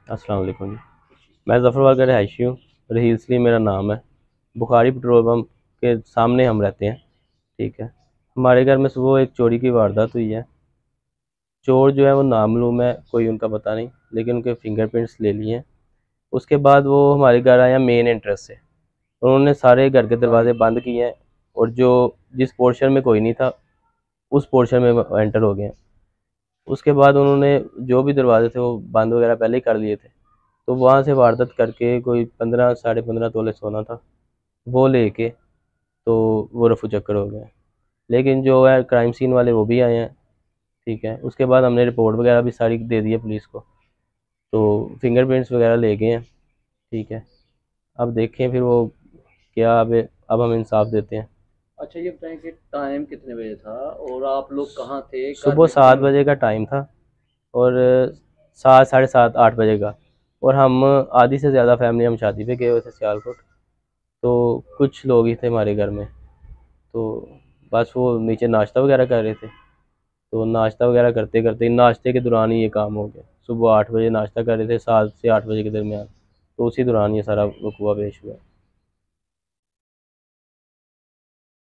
अस्सलाम वालेकुम जी। मैं ज़फ़रवाल का रहायशी हूँ। रहील सलीम मेरा नाम है। बुखारी पेट्रोल पम्प के सामने हम रहते हैं। ठीक है। हमारे घर में सुबह एक चोरी की वारदात हुई है। चोर जो है वो नामालूम है, कोई उनका पता नहीं, लेकिन उनके फिंगरप्रिंट्स ले लिए हैं। उसके बाद वो हमारे घर आया मेन एंट्रेंस से। उन्होंने सारे घर के दरवाजे बंद किए हैं और जो जिस पोर्शन में कोई नहीं था उस पोर्शन में वो एंटर हो गए हैं। उसके बाद उन्होंने जो भी दरवाजे थे वो बंद वगैरह पहले ही कर लिए थे। तो वहाँ से वारदात करके कोई 15 साढ़े 15 तोले सोना था, वो लेके तो वो रफू चक्कर हो गया। लेकिन जो है क्राइम सीन वाले वो भी आए हैं। ठीक है। उसके बाद हमने रिपोर्ट वगैरह भी सारी दे दी है पुलिस को, तो फिंगरप्रिंट्स वगैरह ले गए हैं। ठीक है। अब देखें फिर वो क्या, अब हम इंसाफ देते हैं। अच्छा, ये बताएं कि टाइम कितने बजे था और आप लोग कहाँ थे, घर सुबह में कितने 7 लोग? बजे का टाइम था और 7 साढ़े 7 8 बजे का। और हम आधी से ज़्यादा फैमिली हम शादी पे गए हुए थे सियालकोट। तो कुछ लोग ही थे हमारे घर में। तो बस वो नीचे नाश्ता वगैरह कर रहे थे। तो नाश्ता वगैरह करते करते नाश्ते के दौरान ही ये काम हो गया। सुबह 8 बजे नाश्ता कर रहे थे, 7 से 8 बजे के दरमियान। तो उसी दौरान ये सारा वकूआ पेश हुआ।